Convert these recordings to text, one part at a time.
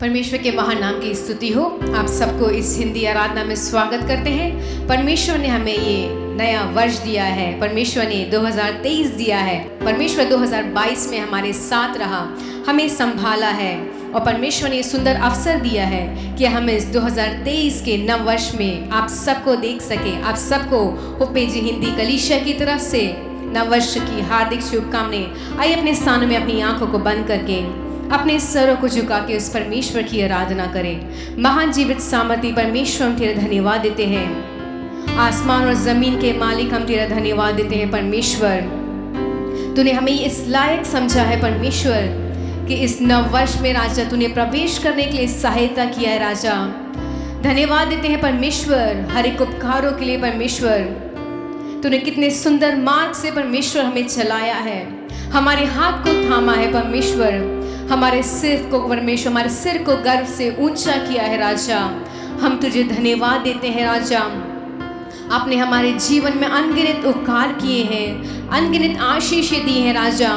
परमेश्वर के महान नाम की स्तुति हो। आप सबको इस हिंदी आराधना में स्वागत करते हैं। परमेश्वर ने हमें ये नया वर्ष दिया है, परमेश्वर ने 2023 दिया है, परमेश्वर 2022 में हमारे साथ रहा, हमें संभाला है और परमेश्वर ने सुंदर अवसर दिया है कि हम इस 2023 के नव वर्ष में आप सबको देख सकें। आप सबको होपेजी हिंदी कलीसिया की तरफ से नव वर्ष की हार्दिक शुभकामनाएं। आइए अपने स्थान में अपनी आंखों को बंद करके अपने सरों को झुका के उस परमेश्वर की आराधना करें। महान जीवित सामर्थी परमेश्वर, हम तेरा धन्यवाद देते हैं। आसमान और जमीन के मालिक, हम तेरा धन्यवाद देते हैं। परमेश्वर, तूने हमें इस लायक समझा है परमेश्वर कि इस नव वर्ष में राजा तूने प्रवेश करने के लिए सहायता किया है। राजा धन्यवाद देते हैं परमेश्वर हर एक उपकारों के लिए। परमेश्वर, तूने कितने सुंदर मार्ग से परमेश्वर हमें चलाया है, हमारे हाथ को थामा है परमेश्वर, हमारे सिर को परमेश्वर, हमारे सिर को गर्व से ऊंचा किया है। राजा हम तुझे धन्यवाद देते हैं। राजा आपने हमारे जीवन में अनगिनत उपकार किए हैं, अनगिनत आशीषें दी हैं। राजा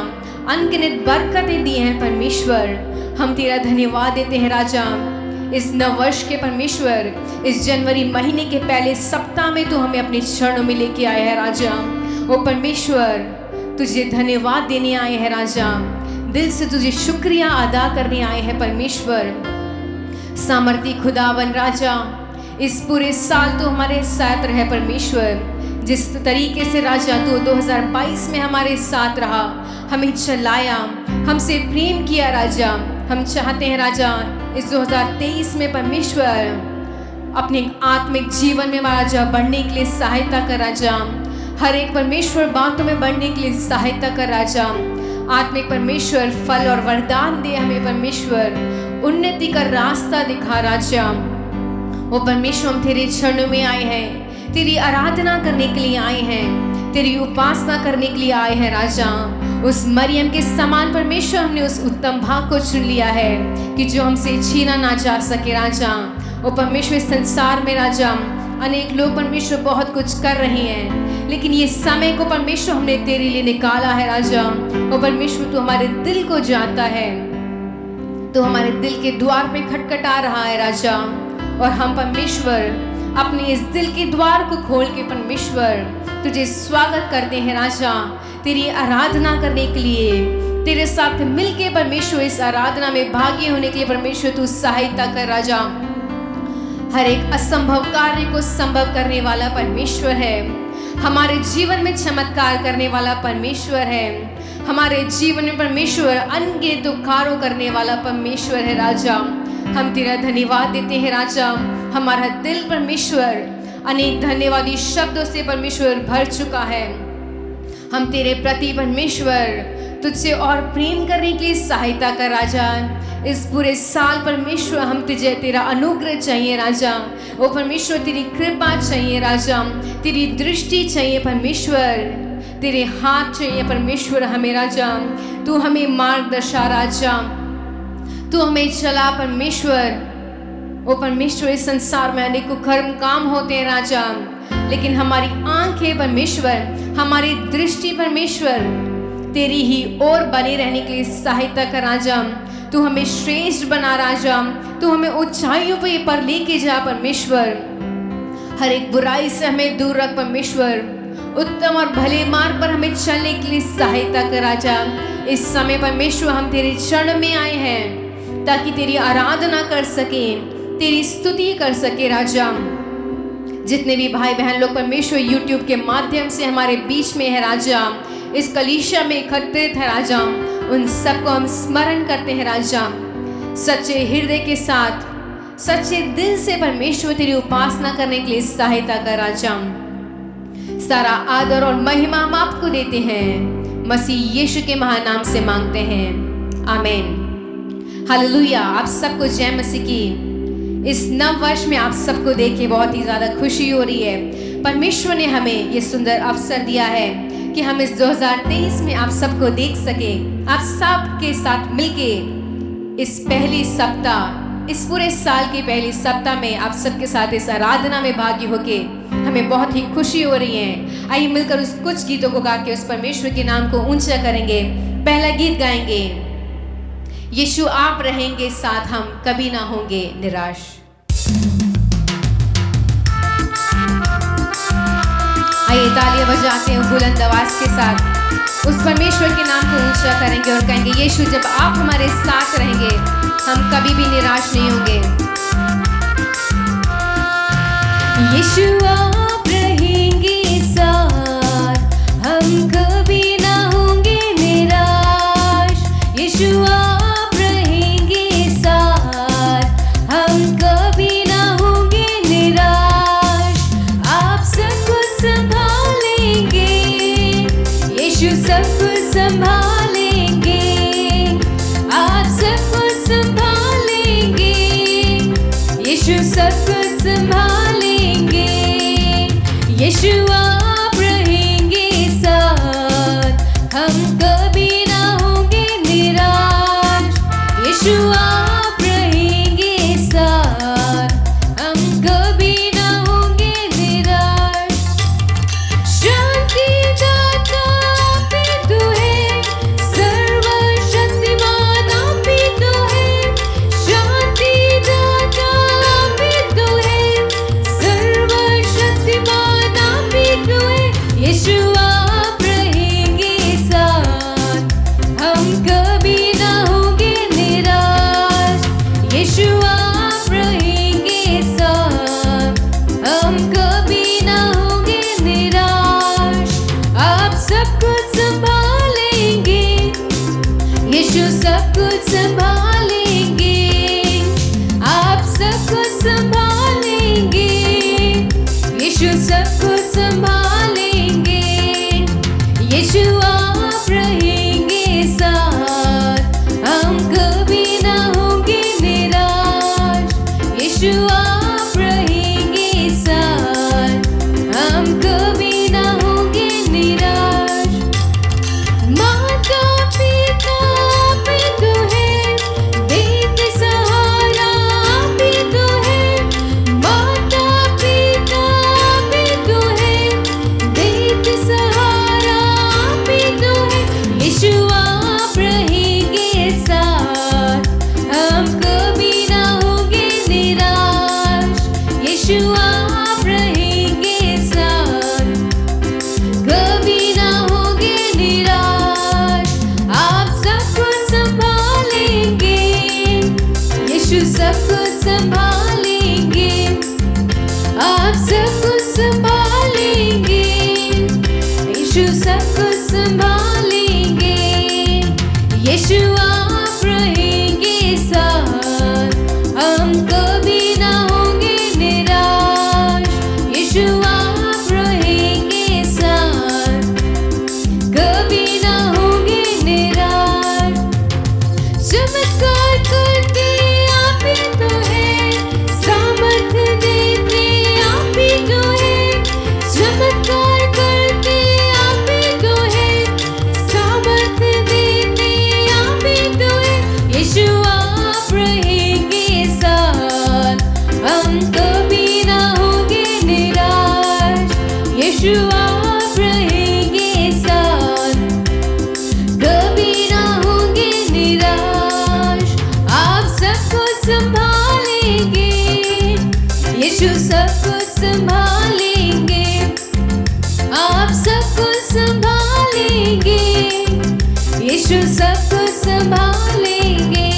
अनगिनत बरकतें दी हैं। परमेश्वर, हम तेरा धन्यवाद देते हैं। राजा इस नव वर्ष के परमेश्वर, इस जनवरी महीने के पहले सप्ताह में तू हमें अपने चरणों में लेके आया है। राजा ओ परमेश्वर, तुझे धन्यवाद देने आए हैं। राजा दिल से तुझे शुक्रिया अदा करने आए हैं। परमेश्वर सामर्थी खुदावन, राजा इस पूरे साल तो हमारे साथ रहे। परमेश्वर, जिस तरीके से राजा तू 2022 में हमारे साथ रहा, हमें चलाया, हमसे प्रेम किया। राजा हम चाहते हैं राजा इस 2023 में परमेश्वर अपने आत्मिक जीवन में राजा बढ़ने के लिए सहायता कर। राजा हर एक परमेश्वर बातों में बढ़ने के लिए सहायता कर। राजा आत्मिक परमेश्वर फल और वरदान दे हमें। परमेश्वर उन्नति का रास्ता दिखा। राजा वो परमेश्वर, हम तेरे चरणों में आए हैं, तेरी आराधना करने के लिए आए हैं, तेरी उपासना करने के लिए आए हैं। राजा उस मरियम के समान परमेश्वर, हमने उस उत्तम भाग को चुन लिया है कि जो हमसे छीना ना जा सके। राजा वो परमेश्वर, संसार में राजा अनेक लोग परमेश्वर बहुत कुछ कर रहे हैं, लेकिन ये समय को परमेश्वर हमने तेरे लिए निकाला है। राजा ओ परमेश्वर, तू हमारे दिल को जानता है, तो हमारे दिल के द्वार पे खटखटा रहा है। राजा और हम परमेश्वर अपने इस दिल के द्वार को खोल के परमेश्वर तुझे स्वागत करते हैं। राजा तेरी आराधना करने के लिए, तेरे साथ मिलके परमेश्वर इस आराधना में भागी होने के लिए परमेश्वर तू सहायता कर। राजा हर एक असंभव कार्य को संभव करने वाला परमेश्वर है, हमारे जीवन में चमत्कार करने वाला परमेश्वर है, हमारे जीवन में परमेश्वर अनगिनत उपकारों करने वाला परमेश्वर है। राजा हम तेरा धन्यवाद देते हैं। राजा हमारा दिल परमेश्वर अनेक धन्यवादी शब्दों से परमेश्वर भर चुका है। हम तेरे प्रति परमेश्वर तुझसे और प्रेम करने की सहायता कर। राजा इस पूरे साल परमेश्वर हम तुझे तेरा अनुग्रह चाहिए। राजा वो परमेश्वर तेरी कृपा चाहिए। राजा तेरी दृष्टि चाहिए। परमेश्वर तेरे हाथ चाहिए। परमेश्वर हमें राजा तू हमें मार्गदर्शा। राजा तू हमें चला। परमेश्वर वो परमेश्वर, इस संसार में अनेकों कर्म काम होते हैं। राजा लेकिन हमारी आंखें परमेश्वर, हमारी दृष्टि परमेश्वर तेरी ही ओर बने रहने के लिए सहायता कर। राजा तू हमें श्रेष्ठ बना। राजा तू हमें ऊंचाइयों पर लेके जा। परमेश्वर हर एक बुराई से हमें दूर रख। परमेश्वर उत्तम और भले मार्ग पर हमें चलने के लिए सहायता कर। राजा इस समय परमेश्वर हम तेरे चरण में आए हैं ताकि तेरी आराधना कर सके, तेरी स्तुति कर सके। राजा जितने भी भाई बहन लोग परमेश्वर YouTube के माध्यम से हमारे बीच में है, राजा इस कलीसिया में एकत्रित है, राजा उन सबको हम स्मरण करते हैं। राजा सच्चे हृदय के साथ, सच्चे दिल से परमेश्वर तेरी उपासना करने के लिए सहायता कर। राजा सारा आदर और महिमा हम आपको देते हैं, मसीह यीशु के महान नाम से मांगते हैं, आमीन। हालेलुया। आप सबको जय मसीह की। इस नव वर्ष में आप सबको देख के बहुत ही ज़्यादा खुशी हो रही है। परमेश्वर ने हमें ये सुंदर अवसर दिया है कि हम इस 2023 में आप सबको देख सके, आप सबके साथ मिलके इस पहली सप्ताह, इस पूरे साल के पहले सप्ताह में आप सबके साथ इस आराधना में भागी होके हमें बहुत ही खुशी हो रही है। आइए मिलकर उस कुछ गीतों को गा के उस परमेश्वर के नाम को ऊंचा करेंगे। पहला गीत गाएंगे, यीशु आप रहेंगे साथ, हम कभी ना होंगे निराश। आइए तालियां बजाते हैं बुलंद आवाज के साथ, उस परमेश्वर के नाम को ऊंचा करेंगे और कहेंगे यीशु जब आप हमारे साथ रहेंगे हम कभी भी निराश नहीं होंगे। यीशु आप रहेंगे साथ, हम कभी ना होंगे निराश। यीशु आप रहेंगे साथ, हम कभी ना होंगे निराश। आप सब कुछ संभालेंगे, यीशु सब कुछ संभालेंगे। आप सब कुछ संभालेंगे, यीशु सब कुछ संभालेंगे। यीशु आप रहेंगे साथ, हम कभी ना होंगे निराश। यीशु आप रहेंगे साथ, हम कभी ना होंगे निराश। शांति दाता आप ही तो है, सर्वशक्तिमान आप ही तो है। शांति दाता आप ही तो है, सर्वशक्तिमान आप ही तो है। यीशु आप रहेंगे साथ, हम कभी ना होंगे निराश। यीशु आप रहेंगे साथ, हम कभी ना होंगे निराश। आप सब कुछ संभालेंगे, यीशु सब कुछ संभालेंगे। आप सब कुछ संभालेंगे, यीशु सब कुछ संभालेंगे। यीशु आप रहेंगे साथ, हम कभी ना होंगे निराश। यीशु आप रहेंगे साथ, हम कभी ना होंगे निराश। माता पिता आप ही तो है, बेटे सहारा आप ही तो है। माता पिता आप ही तो है, बेटे सहारा आप ही तो है। यीशु आप रहेंगे साथ, हम कभी ना होंगे निराश। यीशु आप रहेंगे साथ, कभी ना होंगे निराश। आप सब कुछ संभालेंगे, यीशु सब कुछ संभालेंगे। आप सब कुछ संभालेंगे, यीशु सब कुछ संभालेंगे। यीशु आप रहेंगे साथ, हम कभी ना होंगे निराश। यीशु आप रहेंगे साथ, कभी ना होंगे निराश। चमत्कार करते आप ही तो है, सामर्थ देते आप ही तो है। चमत्कार करते आप ही तो है, सामर्थ देते आप ही तो है। यीशु आप रहेंगे साथ, हम कभी ना होंगे निराश। यीशु आप रहेंगे साथ, कभी ना होंगे निराश। आप सब कुछ संभालेंगे, यीशु सब कुछ संभालेंगे। आप सब कुछ संभालेंगे, यीशु सब कुछ संभालेंगे।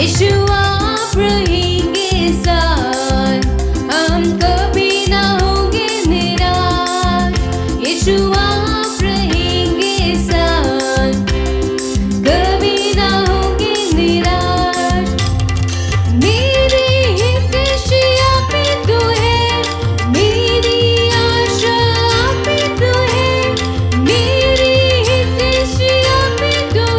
यीशु आप रहेंगे साथ, हम कभी ना होंगे निराश। यीशु आप रहेंगे साथ, कभी ना होंगे निराश। मेरे हितैषी आप ही तो है, मेरी आशा आप ही तो है। मेरे हितैषी आप ही तो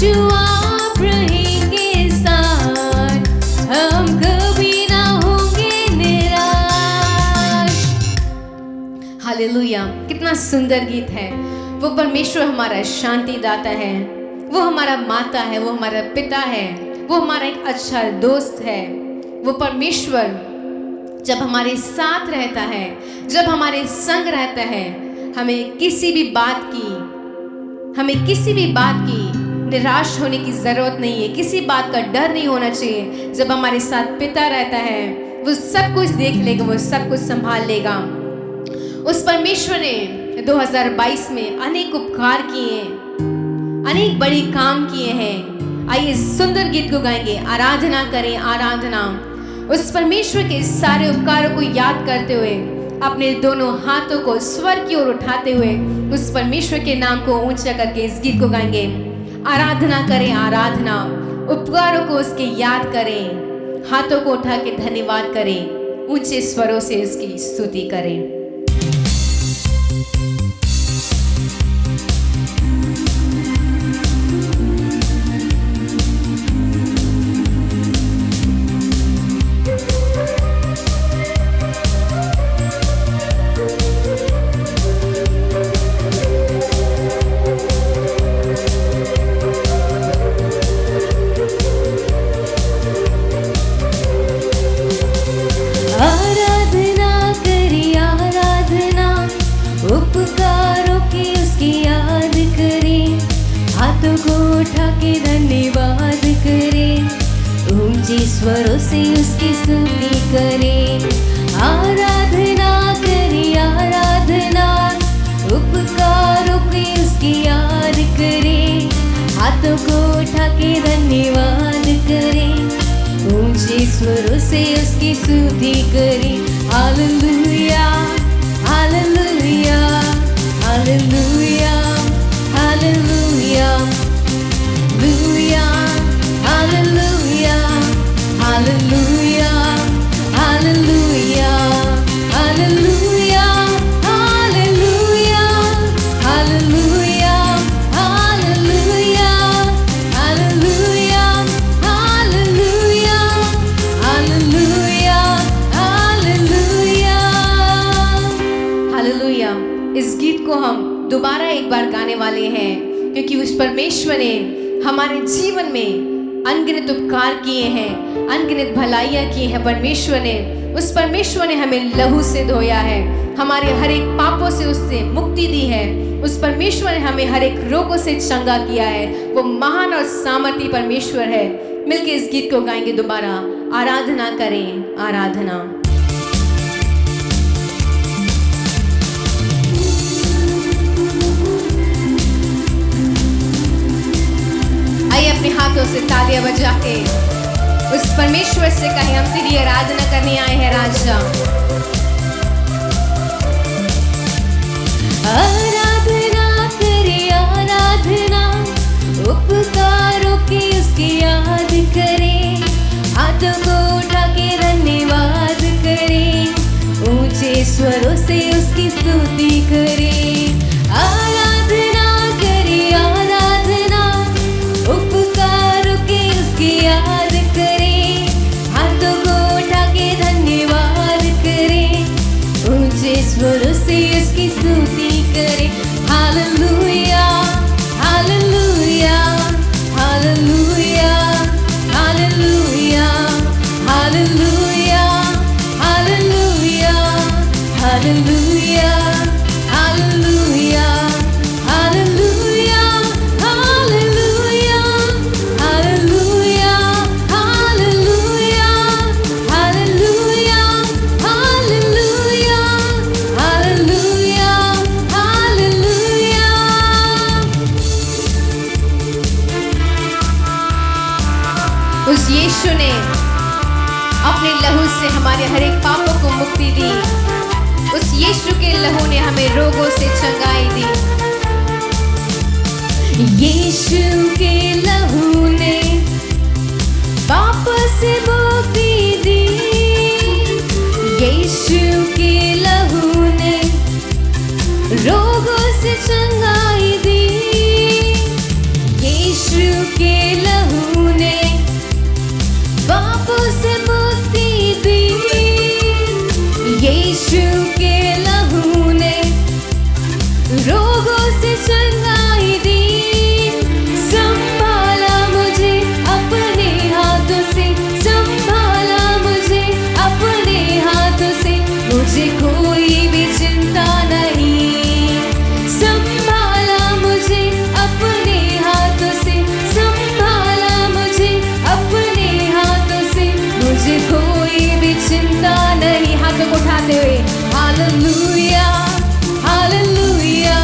यीशु आप रहेंगे साथ, हम कभी ना होंगे निराश। हालेलुया, कितना सुंदर गीत है। वो परमेश्वर हमारा शांति दाता है, वो हमारा माता है, वो हमारा पिता है, वो हमारा एक अच्छा दोस्त है। वो परमेश्वर जब हमारे साथ रहता है, जब हमारे संग रहता है, हमें किसी भी बात की निराश होने की ज़रूरत नहीं है, किसी बात का डर नहीं होना चाहिए। जब हमारे साथ पिता रहता है, वो सब कुछ देख लेगा, वो सब कुछ संभाल लेगा। उस परमेश्वर ने 2022 में अनेक उपकार किए, अनेक बड़े काम किए हैं। आइए सुंदर गीत को गाएंगे, आराधना करें आराधना। उस परमेश्वर के सारे उपकारों को याद करते हुए, अपने दोनों हाथों को स्वर की ओर उठाते हुए उस परमेश्वर के नाम को ऊंचा करके इस गीत को गाएंगे। आराधना करें आराधना, उपकारों को उसके याद करें, हाथों को उठा के धन्यवाद करें, ऊंचे स्वरों से उसकी स्तुति करें। उपकारों की उसकी याद करें, हाथों को उठा के धन्यवाद करें, ऊंचे स्वरों से उसकी स्तुति करें। आराधना करें आराधना, उपकारों की उसकी याद करें, हाथों को उठा के धन्यवाद करें, ऊंचे स्वरों से उसकी स्तुति करें। Hallelujah hallelujah hallelujah hallelujah hallelujah hallelujah hallelujah hallelujah hallelujah hallelujah hallelujah hallelujah hallelujah hallelujah hallelujah hallelujah. इस गीत को हम दोबारा एक बार गाने वाले हैं, क्योंकि उस परमेश्वर ने हमारे जीवन में अनगिनत उपकार किए हैं, अनगिनत भलाइयाँ की हैं। उस परमेश्वर ने हमें लहू से धोया है, हमारे हर एक पापों से उससे मुक्ति दी है। उस परमेश्वर ने हमें हर एक रोगों से चंगा किया है। वो महान और सामर्थी परमेश्वर है। मिलके इस गीत को गाएंगे दोबारा, आराधना करें आराधना। अपने हाथों से तालियां बजा के उस परमेश्वर से कहें, हम तेरी आराधना करने आए हैं राजा। आराधना करे आराधना, उपकारों की उसकी याद करें, हाथों को उठा के धन्यवाद करें, ऊंचे स्वरों से उसकी स्तुति करें। आराधना करे आराधना, उपकारों की उसकी याद करें, हाथों को उठा के धन्यवाद करें, ऊंचे स्वरों से उसकी स्तुति करें। Hallelujah hallelujah hallelujah hallelujah hallelujah hallelujah hallelujah hallelujah hallelujah hallelujah hallelujah hallelujah hallelujah hallelujah hallelujah hallelujah. उस यीशु ने अपने लहू से हमारे हर एक पापों को मुक्ति दी। उस यीशु के लहू ने हमें रोगों से चंगाई दी। यीशु के लहू ने पाप से मुक्ति दी। यीशु के लहू ने रोगों से चंगाई दी। यीशु यीशु के लहू ने पापों से मुक्ति दी। यीशु के लहू ने रोगों से चंगाई दी। संभाला मुझे अपने हाथों से, संभाला मुझे अपने हाथों से, मुझे कोई भी चिंता नहीं। संभाला मुझे अपने हाथों से, संभाला मुझे अपने हाथों से, मुझे कोई भी चिंता नहीं। हाथों को उठाते हुए hallelujah hallelujah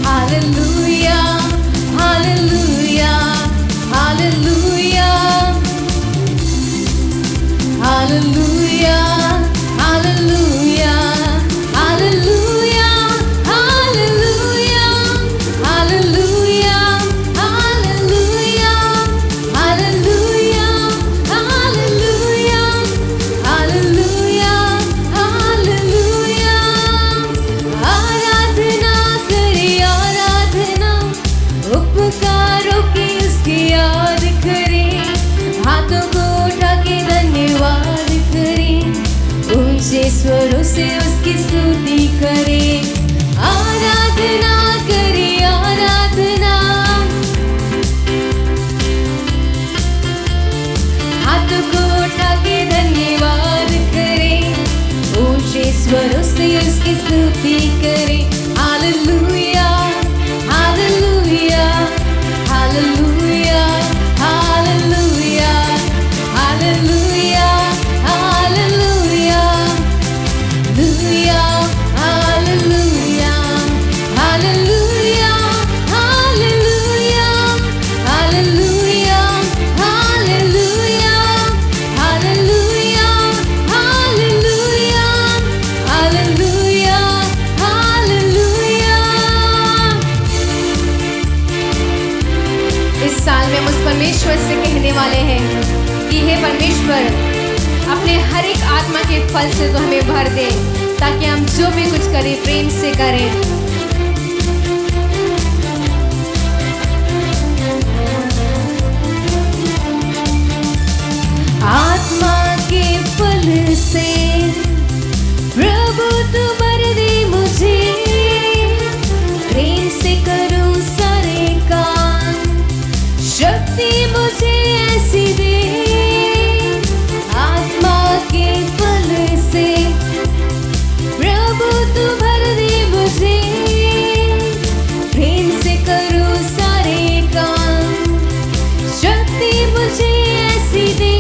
hallelujah hallelujah hallelujah hallelujah hallelujah hallelujah hallelujah hallelujah hallelujah hallelujah hallelujah hallelujah. आराधना करे आराधना, उपकारों की उसकी याद करें। हाथों को उठा के धन्यवाद करें, ऊंचे स्वरों से उसकी स्तुति करें। आराधना करे आराधना, हाथों को उठा के धन्यवाद करें, ऊंचे स्वरों से उसकी स्तुति करें। Hallelujah hallelujah hallelujah hallelujah hallelujah hallelujah hallelujah hallelujah hallelujah hallelujah hallelujah hallelujah hallelujah hallelujah hallelujah. इस साल में हम उस परमेश्वर से कहने वाले हैं कि हे परमेश्वर, अपने हर एक आत्मा के फल से तो हमें भर दे, ताकि हम जो भी कुछ करें प्रेम से करें। आत्मा के फल से प्रभु तू भर दे मुझे, प्रेम से करूं सारे काम, शक्ति मुझे ऐसी दे। आत्मा के फल से प्रभु तू भर दे मुझे, प्रेम से करूं सारे काम, शक्ति मुझे ऐसी दे।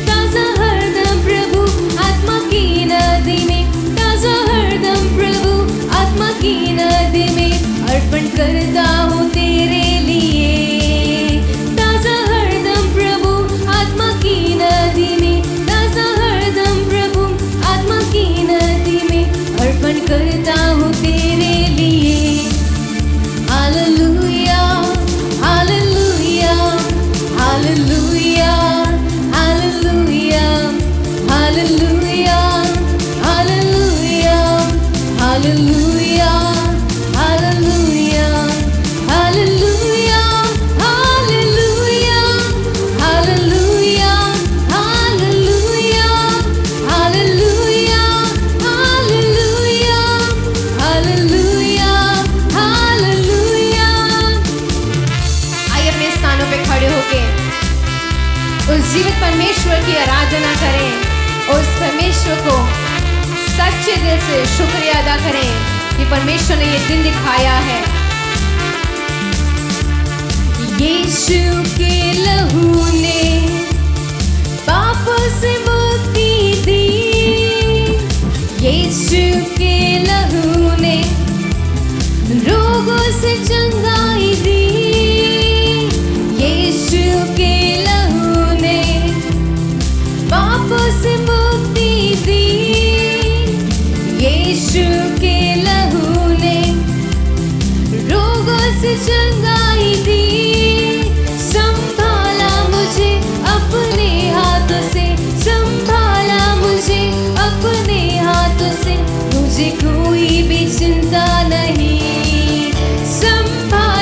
ताजा हरदम प्रभु आत्मा की नदी में, ताजा हरदम प्रभु आत्मा की नदी में, अर्पण करता हूँ तेरे लिए। ताजा हरदम प्रभु आत्मा की नदी में, ताजा हरदम प्रभु आत्मा की नदी में, अर्पण करता हूँ तेरे लिए। Hallelujah hallelujah hallelujah hallelujah hallelujah hallelujah hallelujah hallelujah hallelujah hallelujah hallelujah hallelujah hallelujah hallelujah hallelujah. आइए अपने स्थानों पे खड़े होके उस जीवित परमेश्वर की आराधना करें, और उस परमेश्वर को सच्चे दिल से शुक्रिया अदा करें कि परमेश्वर ने ये दिन दिखाया है। यीशु के लहू ने पापों से मुक्ति दी। यीशु के लहू ने रोगों से चंगाई दी। यीशु के लहू ने पापों से मुक्ति दी। यीशु के लहू ने रोगों से चंगाई दी। संभाला मुझे अपने हाथों से, संभाला मुझे अपने हाथों से, मुझे कोई भी चिंता नहीं। संभाला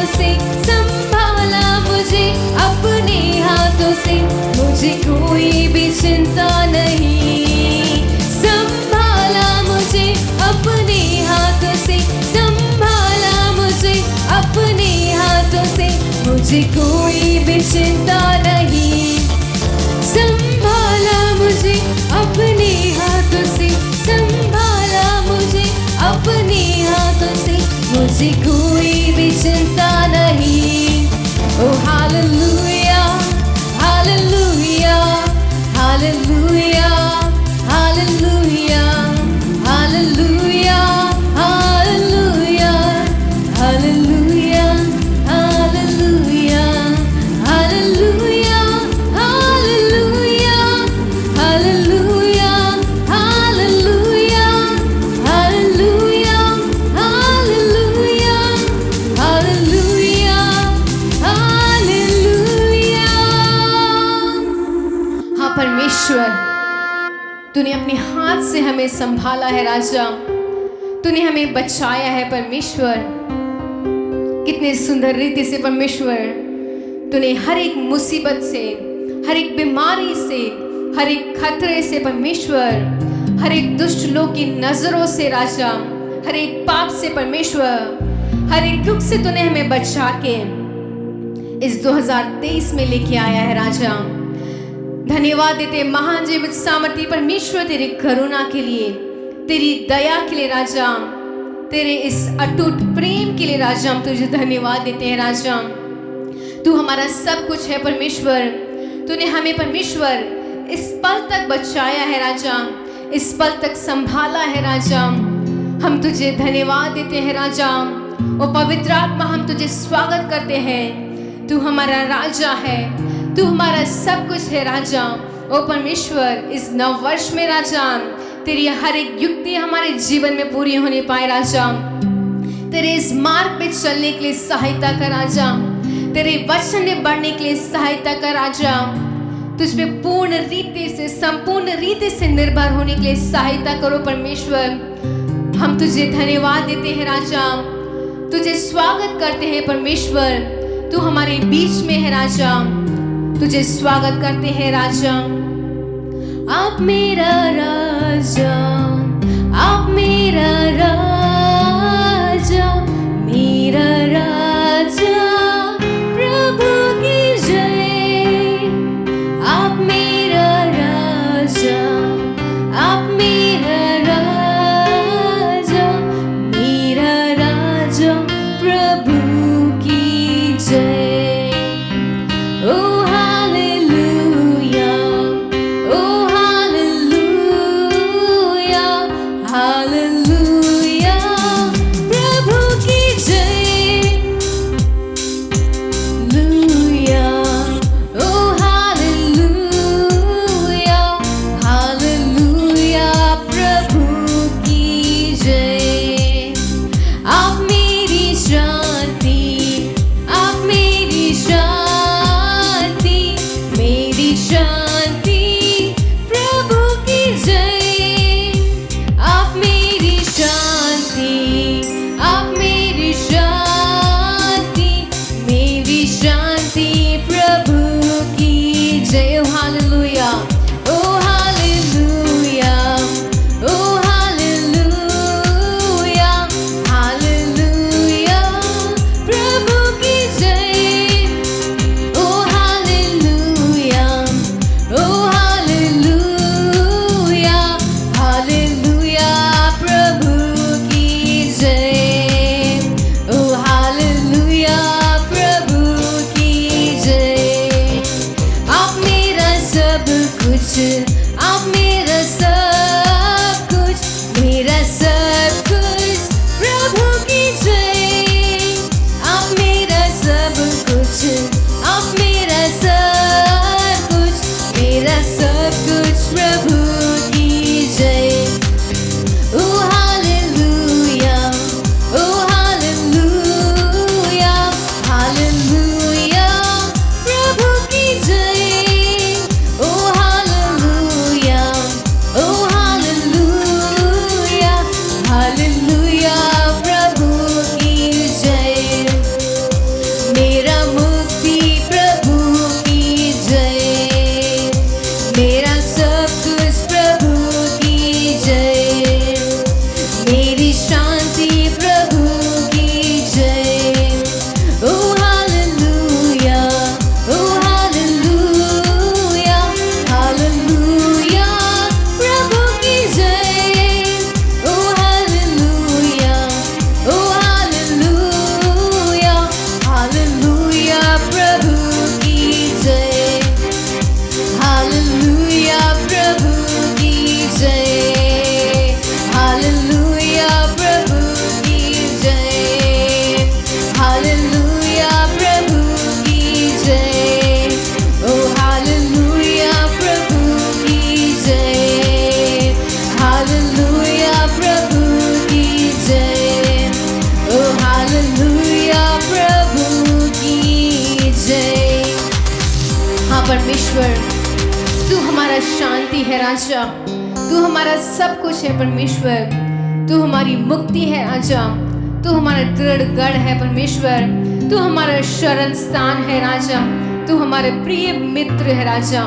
से संभाला मुझे अपने हाथों से, मुझे कोई भी चिंता नहीं। संभाला मुझे अपने हाथों से, संभाला मुझे अपने हाथों से, मुझे कोई भी चिंता नहीं। संभाला मुझे अपने हाथों से, संभाला मुझे अपने हाथों से, मुझे कोई भी चिंता नहीं। ओ hallelujah hallelujah hallelujah hallelujah hallelujah hallelujah hallelujah hallelujah hallelujah hallelujah hallelujah hallelujah hallelujah hallelujah hallelujah hallelujah. हाँ परमेश्वर, तूने अपने हाथ से हमें संभाला है राजा, तूने हमें बचाया है परमेश्वर। कितने सुंदर रीति से परमेश्वर तूने हर एक मुसीबत से, हर एक बीमारी से, हर एक खतरे से परमेश्वर, हर एक दुष्ट लोग की नजरों से राजा, हर एक पाप से परमेश्वर, हर एक दुख से तूने हमें बचा के इस 2023 में लेके आया है राजा। धन्यवाद देते महान जीवित सामर्थी परमेश्वर तेरी करुणा के लिए, तेरी दया के लिए राजा, तेरे इस अटूट प्रेम के लिए राजा हम तुझे धन्यवाद देते हैं राजा। तू हमारा सब कुछ है परमेश्वर, तूने हमें परमेश्वर इस पल तक बचाया है राजा, इस पल तक संभाला है राजा। हम तुझे धन्यवाद देते हैं राजा। ओ पवित्र आत्मा, हम तुझे स्वागत करते हैं। तू हमारा राजा है, तू हमारा सब कुछ है राजा। ओ परमेश्वर, इस नव वर्ष में राजा तेरी हर एक युक्ति हमारे जीवन में पूरी होने पाए राजा। तेरे इस मार्ग पे चलने के लिए सहायता कर राजा, तेरे वचन में बढ़ने के लिए सहायता कर राजा, तुझ पे पूर्ण रीति से, संपूर्ण रीति से निर्भर होने के लिए सहायता करो परमेश्वर। हम तुझे धन्यवाद देते हैं राजा, तुझे स्वागत करते हैं परमेश्वर। तू हमारे बीच में है राजा, तुझे स्वागत करते हैं राजा। आप मेरा राजा, आप मेरा राजा, मेरा राजा, प्रभु की जय। आप मेरा राजा, आप मेरा राजा, मेरा राजा, प्रभु की जय। ओ हालेलुया, ओ हालेलुया, हालेलुया, प्रभु की जय। लुया, ओ हालेलुया, हालेलुया, प्रभु की जय। आप मेरी शांति, आप मेरी शांति, मेरी शांति, प्रभु की जय। आप मेरी शांति, आप मेरी शांति, मेरी शांति, प्रभु की जय। ओ हालेलुया, ओ हालेलुया, ओ हालेलुया, हालेलुया, प्रभु की जय। ओ हालेलुया, ओ हालेलुया, हालेलुया, प्रभु की जय। ओ हालेलुया, प्रभु की जय। आप मेरा सब कुछ, आप मेरा सब कुछ, मेरा सब कुछ, प्रभु की जय। आप मेरा सब कुछ, आप मेरा सब कुछ, मेरा सब कुछ, प्रभु की जय। ओ हालेलुया, ओ हालेलुया, हालेलुया, प्रभु की जय। ओ हालेलुया, ओ हालेलुया, हालेलुया, प्रभु की जय। परमेश्वर। तू हमारा शांति है राजा, तू हमारा सब कुछ है परमेश्वर। तू हमारी मुक्ति है राजा, तू हमारा दृढ़ गढ़ है परमेश्वर। तू हमारा शरण स्थान है राजा, तू हमारे प्रिय मित्र है राजा।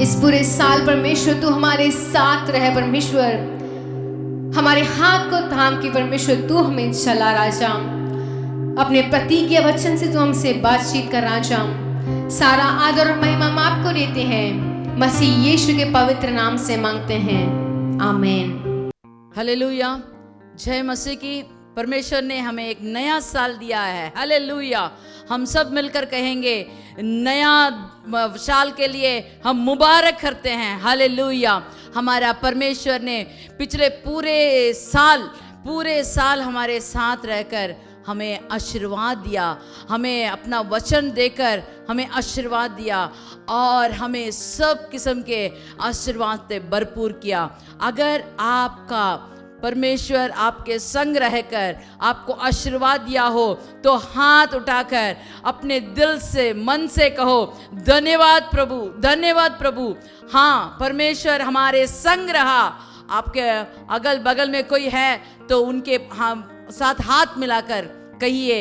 इस पूरे साल परमेश्वर तू हमारे साथ रहे परमेश्वर। हमारे हाथ को थाम के परमेश्वर तू हमें चला राजा। अपने प्रतीक के वचन से तू हमसे बातचीत कर राजा। सारा आदर और महिमा हम आपको देते हैं, मसीह यीशु के पवित्र नाम से मांगते हैं, आमीन। हालेलुया, जय मसीह की। परमेश्वर ने हमें एक नया साल दिया है। हालेलुया, हम सब मिलकर कहेंगे नया साल के लिए हम मुबारक करते हैं। हालेलुया, हमारा परमेश्वर ने पिछले पूरे साल हमारे साथ रहकर हमें आशीर्वाद दिया, हमें अपना वचन देकर हमें आशीर्वाद दिया और हमें सब किस्म के आशीर्वाद से भरपूर किया। अगर आपका परमेश्वर आपके संग रहकर आपको आशीर्वाद दिया हो तो हाथ उठाकर अपने दिल से, मन से कहो, धन्यवाद प्रभु, धन्यवाद प्रभु। हाँ, परमेश्वर हमारे संग रहा। आपके अगल बगल में कोई है तो उनके साथ हाथ मिलाकर कहिए,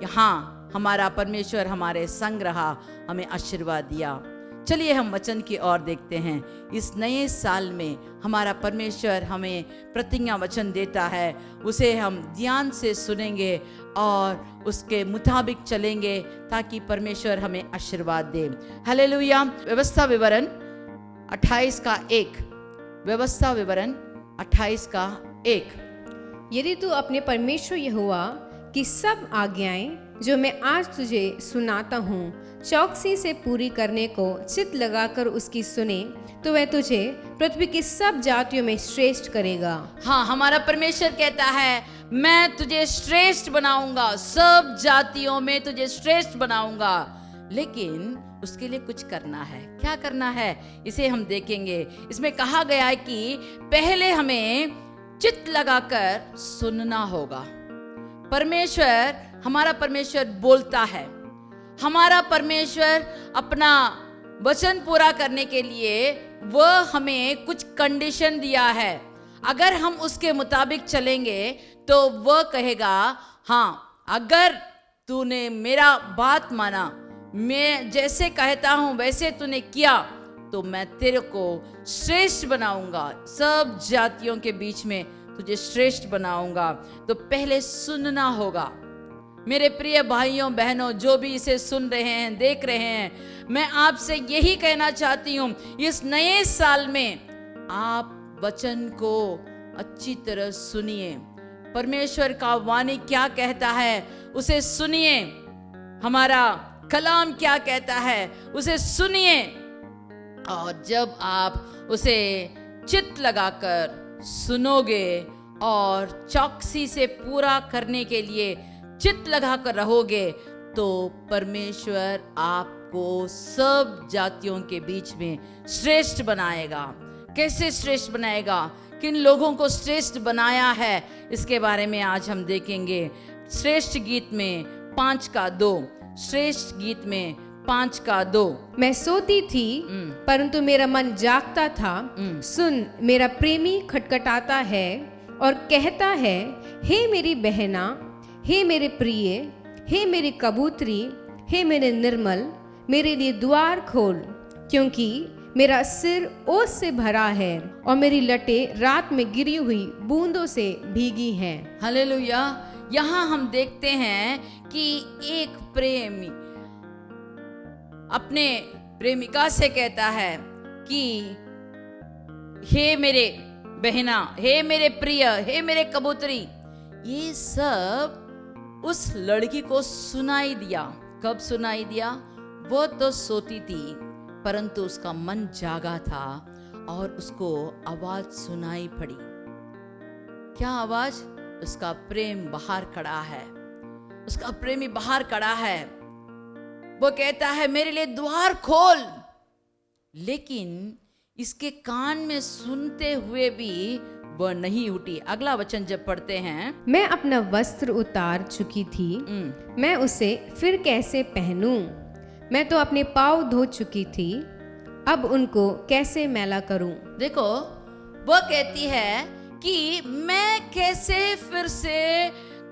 हाँ, हमारा परमेश्वर हमारे संग रहा, हमें आशीर्वाद दिया। चलिए हम वचन की ओर देखते हैं। इस नए साल में हमारा परमेश्वर हमें प्रतिज्ञा वचन देता है, उसे हम ध्यान से सुनेंगे और उसके मुताबिक चलेंगे ताकि परमेश्वर हमें आशीर्वाद दे। हालेलुया। व्यवस्था विवरण 28 का 1। व्यवस्था विवरण 28 का 1। यदि तू अपने परमेश्वर यहोवा की सब आज्ञाएं जो मैं आज तुझे सुनाता हूँ चौकसी से पूरी करने को चित लगाकर उसकी सुने तो वह तुझे पृथ्वी की सब जातियों में श्रेष्ठ करेगा। हाँ, हमारा परमेश्वर कहता है मैं तुझे श्रेष्ठ बनाऊंगा, सब जातियों में तुझे श्रेष्ठ बनाऊंगा, लेकिन उसके लिए कुछ करना है। क्या करना है इसे हम देखेंगे। इसमें कहा गया है कि पहले हमें चित लगाकर सुनना होगा। परमेश्वर, हमारा परमेश्वर बोलता है। हमारा परमेश्वर अपना वचन पूरा करने के लिए वह हमें कुछ कंडीशन दिया है। अगर हम उसके मुताबिक चलेंगे तो वह कहेगा, हाँ, अगर तूने मेरा बात माना, मैं जैसे कहता हूं वैसे तूने किया तो मैं तेरे को श्रेष्ठ बनाऊंगा, सब जातियों के बीच में तुझे श्रेष्ठ बनाऊंगा। तो पहले सुनना होगा। मेरे प्रिय भाइयों बहनों, जो भी इसे सुन रहे हैं, देख रहे हैं, मैं आपसे यही कहना चाहती हूँ, इस नए साल में आप वचन को अच्छी तरह सुनिए। परमेश्वर का वाणी क्या कहता है उसे सुनिए। हमारा कलाम क्या कहता है उसे सुनिए। और जब आप उसे चित्त लगाकर सुनोगे और चौकसी से पूरा करने के लिए चित्त लगाकर रहोगे तो परमेश्वर आपको सब जातियों के बीच में श्रेष्ठ बनाएगा। कैसे श्रेष्ठ बनाएगा, किन लोगों को श्रेष्ठ बनाया है, इसके बारे में आज हम देखेंगे। श्रेष्ठ गीत में 5 का 2। श्रेष्ठ गीत में 5 का 2। मैं सोती थी परंतु मेरा मन जागता था, सुन मेरा प्रेमी खटखटाता है और कहता है, हे मेरी बहना, हे मेरे प्रिय, हे मेरी कबूतरी, हे मेरे निर्मल, मेरे लिए द्वार खोल, क्योंकि मेरा सिर ओस से भरा है और मेरी लटें रात में गिरी हुई बूंदों से भीगी हैं। हालेलुया। यहाँ हम देखते हैं कि एक प्रेमी अपने प्रेमिका से कहता है कि हे मेरे बहना, हे मेरे प्रिय, हे मेरे कबूतरी। ये सब उस लड़की को सुनाई दिया। कब सुनाई दिया? वो तो सोती थी परंतु उसका मन जागा था और उसको आवाज सुनाई पड़ी। क्या आवाज? उसका प्रेम बाहर खड़ा है, उसका प्रेमी बाहर खड़ा है। वो कहता है मेरे लिए द्वार खोल, लेकिन इसके कान में सुनते हुए भी वह नहीं उठी। अगला वचन जब पढ़ते हैं, मैं अपना वस्त्र उतार चुकी थी, मैं उसे फिर कैसे पहनूं? मैं तो अपने पाँव धो चुकी थी, अब उनको कैसे मैला करूं। देखो, वो कहती है कि मैं कैसे फिर से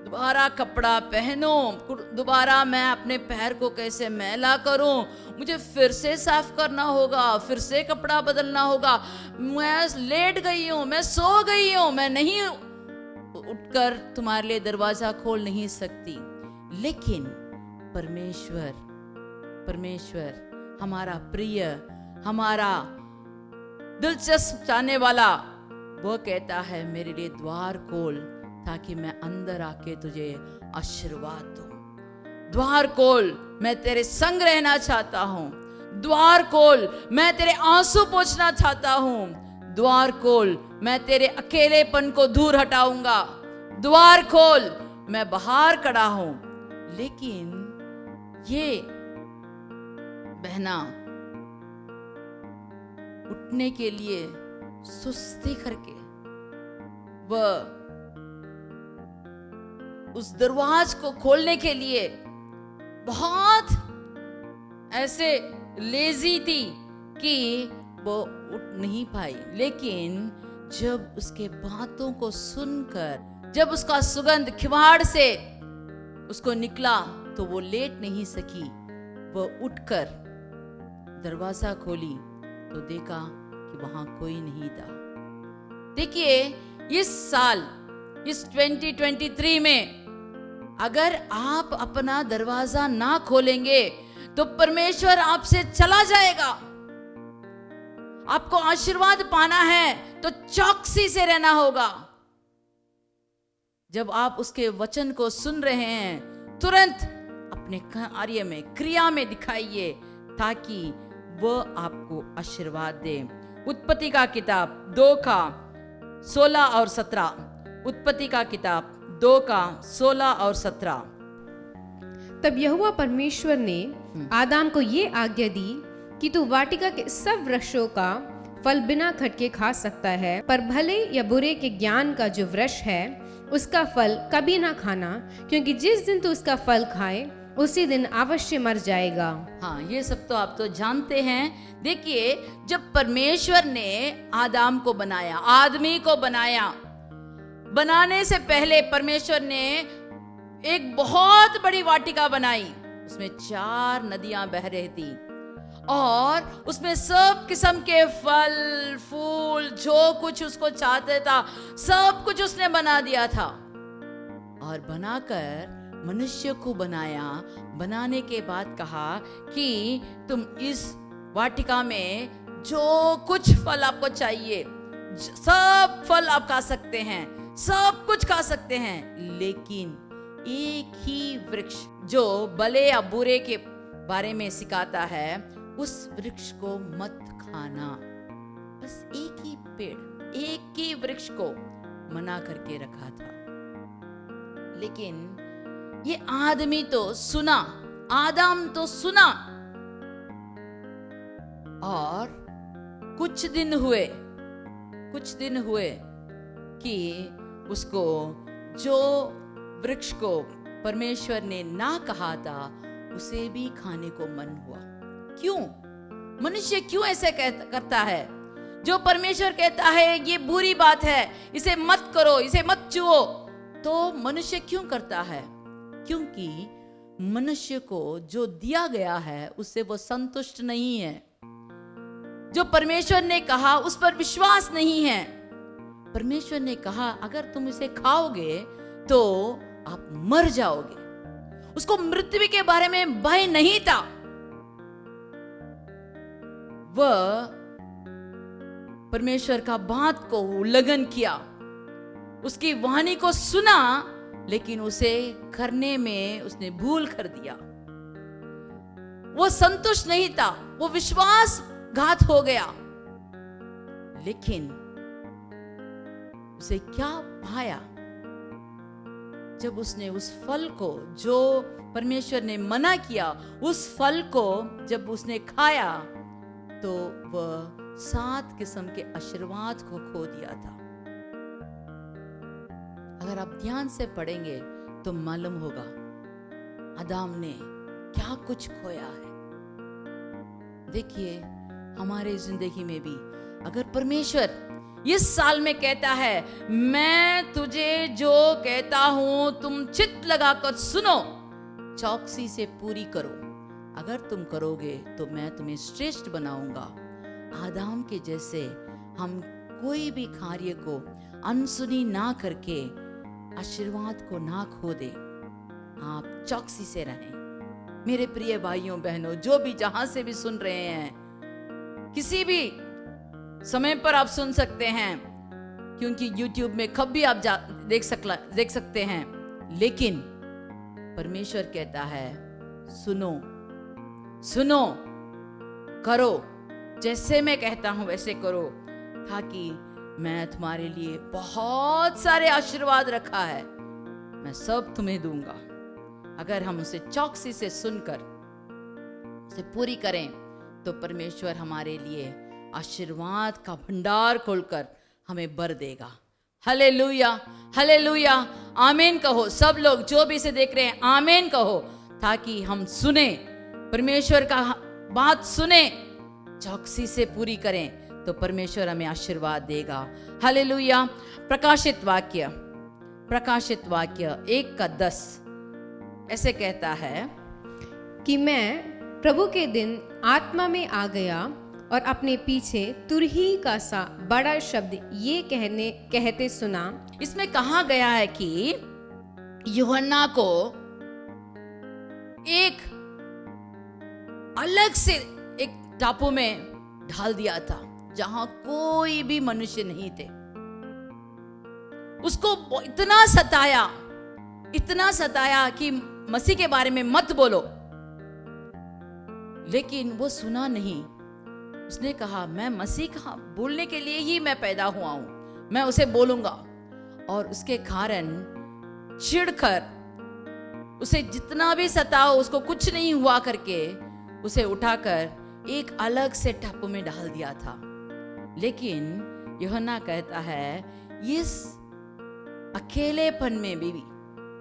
दोबारा कपड़ा पहनूं, दोबारा मैं अपने पैर को कैसे मैला करूं, मुझे फिर से साफ करना होगा, फिर से कपड़ा बदलना होगा। मैं लेट गई हूं, मैं सो गई हूं, मैं नहीं उठकर तुम्हारे लिए दरवाजा खोल नहीं सकती। लेकिन परमेश्वर हमारा प्रिय, हमारा दिलचस्प चाहने वाला, वो कहता है मेरे लिए द्वार खोल ताकि मैं अंदर आके तुझे आशीर्वाद दूं। द्वार खोल, मैं तेरे संग रहना चाहता हूं। द्वार खोल, मैं तेरे आंसू पोंछना चाहता हूं। द्वार खोल, मैं तेरे अकेलेपन को दूर हटाऊंगा। द्वार खोल, मैं बाहर खड़ा हूं। लेकिन ये बहना उठने के लिए सुस्ती करके वह उस दरवाज को खोलने के लिए बहुत ऐसे लेजी थी कि वो उठ नहीं पाई। लेकिन जब उसके बातों को सुनकर, जब उसका सुगंध किवाड़ से उसको निकला, तो वो लेट नहीं सकी। वो उठकर दरवाजा खोली तो देखा कि वहां कोई नहीं था। देखिए, इस साल, इस 2023 में अगर आप अपना दरवाजा ना खोलेंगे तो परमेश्वर आपसे चला जाएगा। आपको आशीर्वाद पाना है तो चौकसी से रहना होगा। जब आप उसके वचन को सुन रहे हैं, तुरंत अपने कार्य में, क्रिया में दिखाइए ताकि वह आपको आशीर्वाद दे। उत्पत्ति का किताब 2 का 16 और 17। उत्पत्ति का किताब 2 का 16 और 17। तब यहोवा परमेश्वर ने आदम को ये आज्ञा दी कि तू वाटिका के सब वृक्षों का फल बिना खटके खा सकता है, पर भले या बुरे के ज्ञान का जो वृक्ष है उसका फल कभी ना खाना, क्योंकि जिस दिन तू उसका फल खाए उसी दिन अवश्य मर जाएगा। हाँ, ये सब तो आप तो जानते हैं। देखिए, जब परमेश्वर ने आदम को बनाया, आदमी को बनाया, बनाने से पहले परमेश्वर ने एक बहुत बड़ी वाटिका बनाई। उसमें 4 नदियां बह रही थी और उसमें सब किस्म के फल फूल, जो कुछ उसको चाहते था, सब कुछ उसने बना दिया था। और बनाकर मनुष्य को बनाया। बनाने के बाद कहा कि तुम इस वाटिका में जो कुछ फल आपको चाहिए, सब फल आप खा सकते हैं, सब कुछ खा सकते हैं, लेकिन एक ही वृक्ष जो भले या बुरे के बारे में सिखाता है, उस वृक्ष को मत खाना। बस एक ही पेड़, एक ही वृक्ष को मना करके रखा था। लेकिन ये आदमी तो सुना, आदम तो सुना, और कुछ दिन हुए कि उसको जो वृक्ष को परमेश्वर ने ना कहा था उसे भी खाने को मन हुआ। क्यों? मनुष्य क्यों ऐसे करता है? जो परमेश्वर कहता है ये बुरी बात है, इसे मत करो, इसे मत छुओ, तो मनुष्य क्यों करता है? क्योंकि मनुष्य को जो दिया गया है उससे वो संतुष्ट नहीं है। जो परमेश्वर ने कहा उस पर विश्वास नहीं है। परमेश्वर ने कहा अगर तुम इसे खाओगे तो आप मर जाओगे। उसको मृत्यु के बारे में भय नहीं था। वह परमेश्वर का बात को उल्लंघन किया, उसकी वाणी को सुना, लेकिन उसे करने में उसने भूल कर दिया। वो संतुष्ट नहीं था, वो विश्वासघात हो गया। लेकिन उसे क्या पाया? जब उसने उस फल को जो परमेश्वर ने मना किया, उस फल को जब उसने खाया तो वह 7 किस्म के आशीर्वाद को खो दिया था। अगर आप ध्यान से पढ़ेंगे तो मालूम होगा आदम ने क्या कुछ खोया है। देखिए, हमारे जिंदगी में भी अगर परमेश्वर इस साल में कहता है, मैं तुझे जो कहता हूं तुम चित्त लगाकर सुनो, चौकसी से पूरी करो। अगर तुम करोगे तो मैं तुम्हें श्रेष्ठ बनाऊंगा। आदम के जैसे हम कोई भी कार्य को अनसुनी ना करके आशीर्वाद को ना खो दे। आप चौकसी से रहें। मेरे प्रिय भाइयों बहनों, जो भी जहां से भी सुन रहे हैं, किसी भी समय पर आप सुन सकते हैं, क्योंकि YouTube में कब भी आप देख सकते हैं। लेकिन परमेश्वर कहता है, सुनो सुनो, करो, जैसे मैं कहता हूं वैसे करो, ताकि मैं तुम्हारे लिए बहुत सारे आशीर्वाद रखा है, मैं सब तुम्हें दूंगा। अगर हम उसे चौकसी से सुनकर उसे पूरी करें तो परमेश्वर हमारे लिए आशीर्वाद का भंडार खोलकर हमें भर देगा। हालेलुया, हालेलुया, आमीन कहो। सब लोग जो भी इसे देख रहे हैं, आमीन कहो, ताकि हम सुने, परमेश्वर का बात सुने, चौकसी से पूरी करें तो परमेश्वर हमें आशीर्वाद देगा। हालेलुया। प्रकाशित वाक्य 1:10 ऐसे कहता है कि मैं प्रभु के दिन आत्मा में आ गया और अपने पीछे तुरही का सा बड़ा शब्द ये कहते सुना। इसमें कहा गया है कि यूहन्ना को एक अलग से एक टापू में ढाल दिया था, जहां कोई भी मनुष्य नहीं थे। उसको इतना सताया कि मसीह के बारे में मत बोलो, लेकिन वो सुना नहीं। उसने कहा, मैं मसीह का बोलने के लिए ही मैं पैदा हुआ हूं, मैं उसे बोलूंगा। और उसके कारण चिढ़कर उसे जितना भी सताओ, उसको कुछ नहीं हुआ करके उसे उठाकर एक अलग से टापू में डाल दिया था। लेकिन यूहन्ना कहता है, इस अकेलेपन में भी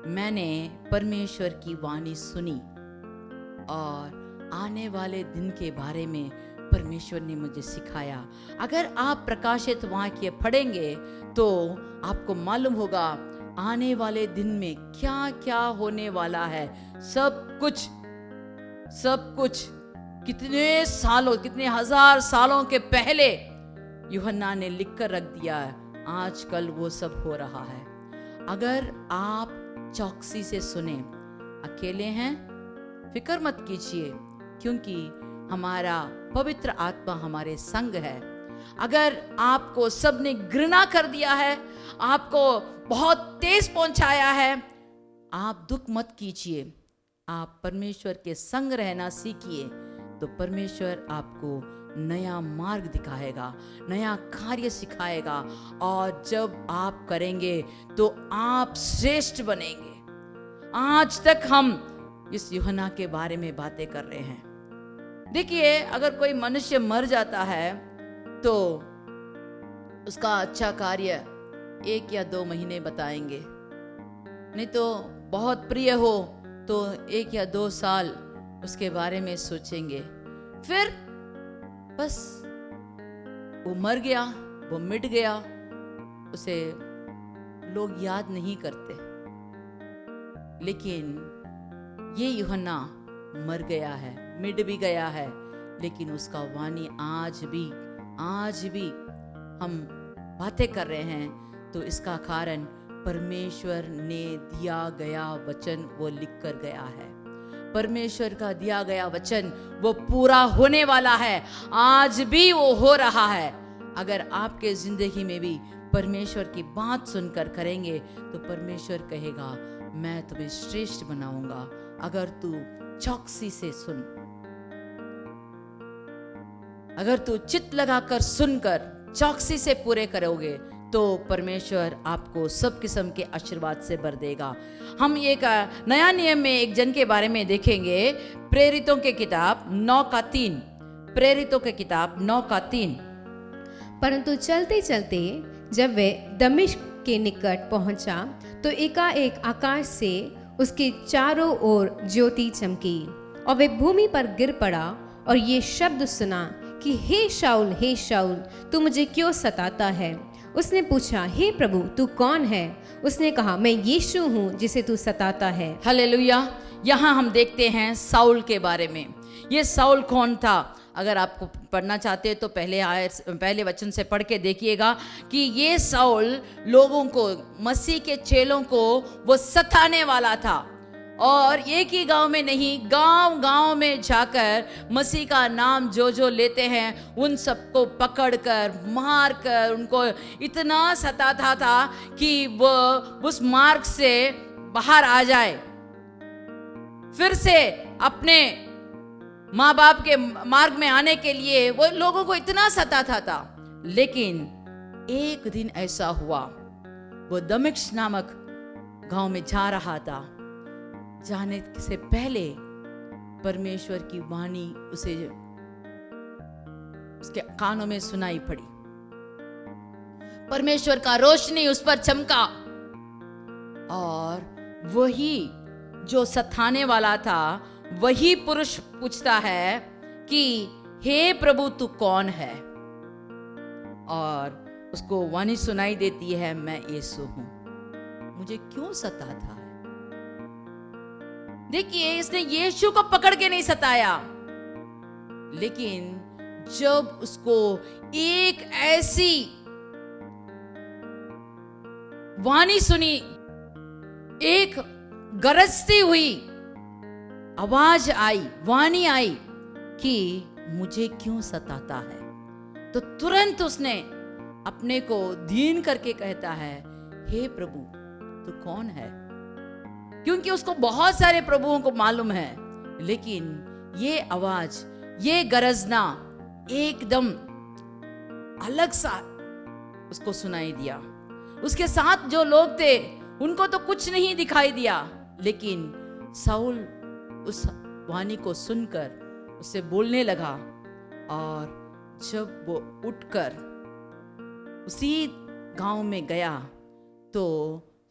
मैंने परमेश्वर की वाणी सुनी और आने वाले दिन के बारे में परमेश्वर ने मुझे सिखाया। अगर आप प्रकाशित वाक्य पढ़ेंगे तो आपको मालूम होगा आने वाले दिन में क्या क्या होने वाला है। सब कुछ कितने हजार सालों के पहले यूहन्ना ने लिखकर रख दिया है। आजकल वो सब हो रहा है। अगर आप चौकसी से सुने, अकेले हैं, फिक्र मत कीजिए, क्योंकि हमारा पवित्र आत्मा हमारे संग है। अगर आपको सबने घृणा कर दिया है, आपको बहुत तेज पहुंचाया है, आप दुख मत कीजिए। आप परमेश्वर के संग रहना सीखिए, तो परमेश्वर आपको नया मार्ग दिखाएगा, नया कार्य सिखाएगा, और जब आप करेंगे तो आप श्रेष्ठ बनेंगे। आज तक हम इस यूहन्ना के बारे में बातें कर रहे हैं। देखिए, अगर कोई मनुष्य मर जाता है तो उसका अच्छा कार्य 1 या 2 महीने बताएंगे, नहीं तो बहुत प्रिय हो तो 1 या 2 साल उसके बारे में सोचेंगे। फिर बस वो मर गया, वो मिट गया, उसे लोग याद नहीं करते। लेकिन ये यूहन्ना मर गया है, मिट भी गया है, लेकिन उसका वाणी आज भी हम बातें कर रहे हैं। तो इसका कारण परमेश्वर ने दिया गया वचन वो लिख कर गया है। परमेश्वर का दिया गया वचन वो पूरा होने वाला है, आज भी वो हो रहा है। अगर आपके जिंदगी में भी परमेश्वर की बात सुनकर करेंगे तो परमेश्वर कहेगा, मैं तुम्हें श्रेष्ठ बनाऊंगा। अगर तू चौकसी से सुन, अगर तू चित्त लगाकर सुनकर चौकसी से पूरे करोगे तो परमेश्वर आपको सब किस्म के आशीर्वाद से भर देगा। हम एक नया नियम में एक जन के बारे में देखेंगे, प्रेरितों के किताब 9:3। प्रेरितों के किताब 9:3। परंतु चलते चलते जब वे दमिश्क के निकट पहुंचा तो एकाएक आकाश से उसके चारों ओर ज्योति चमकी और वे भूमि पर गिर पड़ा और ये शब्द सुना कि हे शाऊल तू मुझे क्यों सताता है। उसने पूछा, हे प्रभु तू कौन है? उसने कहा, मैं यीशु हूँ जिसे तू सताता है। हालेलुया। यहाँ हम देखते हैं साउल के बारे में। ये साउल कौन था? अगर आपको पढ़ना चाहते हैं तो पहले वचन से पढ़ के देखिएगा कि ये साउल लोगों को, मसीह के चेलों को वो सताने वाला था। और एक ही गांव में नहीं, गांव में जाकर मसीह का नाम जो लेते हैं उन सबको पकड़कर, मारकर उनको इतना सताता था कि वो उस मार्ग से बाहर आ जाए, फिर से अपने माँ बाप के मार्ग में आने के लिए वो लोगों को इतना सताता था। लेकिन एक दिन ऐसा हुआ, वो दमिश्क नामक गांव में जा रहा था। जाने से पहले परमेश्वर की वाणी उसके कानों में सुनाई पड़ी। परमेश्वर का रोशनी उस पर चमका और वही जो सताने वाला था वही पुरुष पूछता है कि हे प्रभु तू कौन है? और उसको वाणी सुनाई देती है, मैं यीशु हूं, मुझे क्यों सताता है? देखिए, इसने यीशु को पकड़ के नहीं सताया, लेकिन जब उसको एक ऐसी वाणी सुनी, एक गरजती हुई आवाज आई, वाणी आई कि मुझे क्यों सताता है, तो तुरंत उसने अपने को दीन करके कहता है, हे प्रभु तू कौन है? क्योंकि उसको बहुत सारे प्रभुओं को मालूम है, लेकिन ये आवाज, ये गरजना एकदम अलग सा उसको सुनाई दिया। उसके साथ जो लोग थे उनको तो कुछ नहीं दिखाई दिया, लेकिन साउल उस वाणी को सुनकर उससे बोलने लगा। और जब वो उठकर उसी गांव में गया तो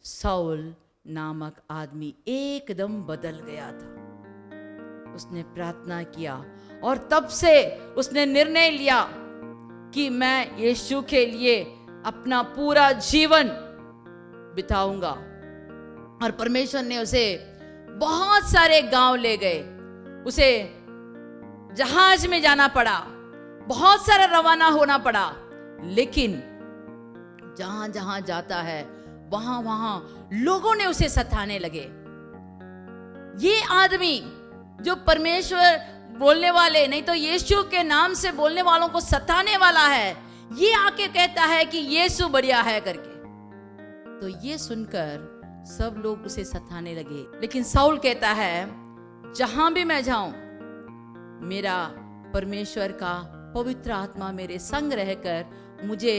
साउल नामक आदमी एकदम बदल गया था। उसने प्रार्थना किया और तब से उसने निर्णय लिया कि मैं यीशु के लिए अपना पूरा जीवन बिताऊंगा। और परमेश्वर ने उसे बहुत सारे गांव ले गए, उसे जहाज में जाना पड़ा, बहुत सारा रवाना होना पड़ा, लेकिन जहां जहां जाता है वहां वहां लोगों ने उसे सताने लगे। ये आदमी जो परमेश्वर बोलने वाले, नहीं तो यीशु के नाम से बोलने वालों को सताने वाला है, ये आके कहता है कि यीशु बढ़िया है करके। तो ये सुनकर सब लोग उसे सताने लगे। लेकिन साउल कहता है, जहां भी मैं जाऊं, मेरा परमेश्वर का पवित्र आत्मा मेरे संग रहकर मुझे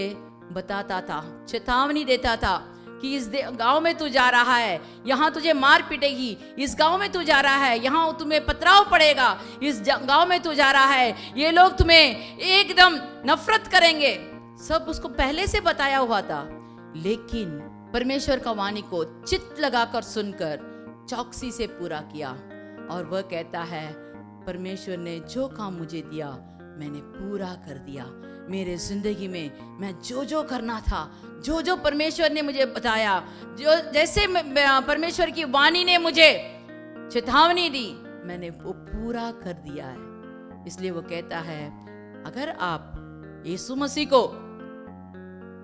बताता था, चेतावनी देता था कि इस गांव में तू जा रहा है, यहाँ तुझे मार पिटेगी, इस गांव में तू जा रहा है, यहाँ तुम्हें पथराव पड़ेगा, इस गांव में तू जा रहा है, ये लोग तुम्हें एकदम नफरत करेंगे। सब उसको पहले से बताया हुआ था, लेकिन परमेश्वर का वाणी को चित्त लगाकर सुनकर चौकसी से पूरा किया। और वह कहता है, परमेश्वर ने जो काम मुझे दिया मैंने पूरा कर दिया। मेरे जिंदगी में मैं जो करना था, जो परमेश्वर ने मुझे बताया, जो जैसे परमेश्वर की वाणी ने मुझे चेतावनी दी, मैंने वो पूरा कर दिया है। इसलिए वो कहता है, अगर आप यीशु मसीह को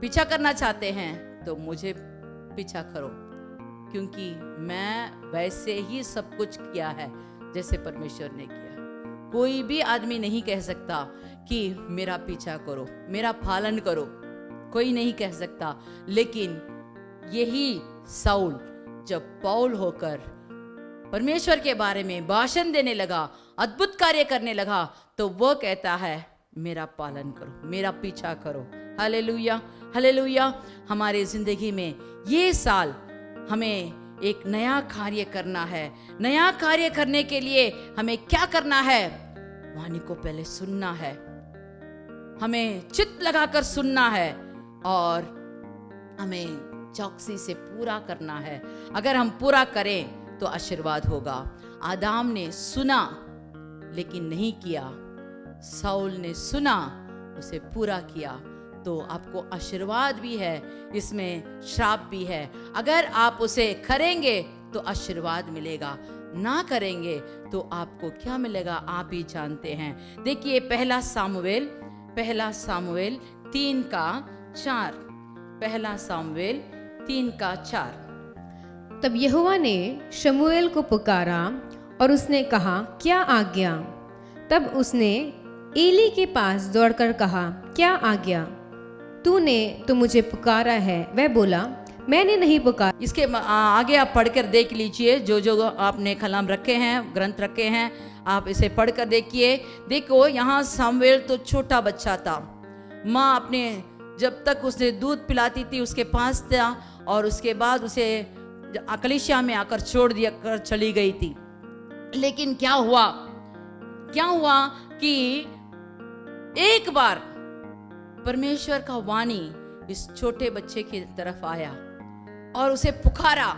पीछा करना चाहते हैं तो मुझे पीछा करो, क्योंकि मैं वैसे ही सब कुछ किया है जैसे परमेश्वर ने किया। कोई भी आदमी नहीं कह सकता कि मेरा पीछा करो, मेरा पालन करो, कोई नहीं कह सकता। लेकिन यही साउल जब पौल होकर परमेश्वर के बारे में भाषण देने लगा, अद्भुत कार्य करने लगा, तो वह कहता है, मेरा पालन करो, मेरा पीछा करो। Hallelujah, hallelujah. हमारे जिंदगी में ये साल हमें एक नया कार्य करना है। नया कार्य करने के लिए हमें क्या करना है? वाणी को पहले सुनना है, हमें चित्त लगाकर सुनना है और हमें चौकसी से पूरा करना है। अगर हम पूरा करें तो आशीर्वाद होगा। आदाम ने सुना लेकिन नहीं किया, साउल ने सुना, उसे पूरा किया। तो आपको आशीर्वाद भी है, इसमें श्राप भी है। अगर आप उसे करेंगे तो आशीर्वाद मिलेगा, ना करेंगे तो आपको क्या मिलेगा आप ही जानते हैं। देखिए पहला सामुएल 3:4, पहला सामुएल 3:4। तब यहोवा ने शमूएल को पुकारा और उसने कहा, क्या आज्ञा? तब उसने एली के पास दौड़कर कहा, क्या आज्ञा? तूने तो मुझे पुकारा है। वह बोला, मैंने नहीं पुकारा। इसके आगे आप पढ़कर देख लीजिए, जो आपने कलम रखे हैं, ग्रंथ रखे हैं, आप इसे पढ़कर देखिए। देखो यहाँ सामुएल तो छोटा बच्चा था, माँ अपने जब तक उसने दूध पिलाती थी उसके पास था, और उसके बाद उसे कलीसिया में आकर छोड़ दिया कर चली गई थी। लेकिन क्या हुआ कि एक बार परमेश्वर का वाणी इस छोटे बच्चे की तरफ आया और उसे पुकारा।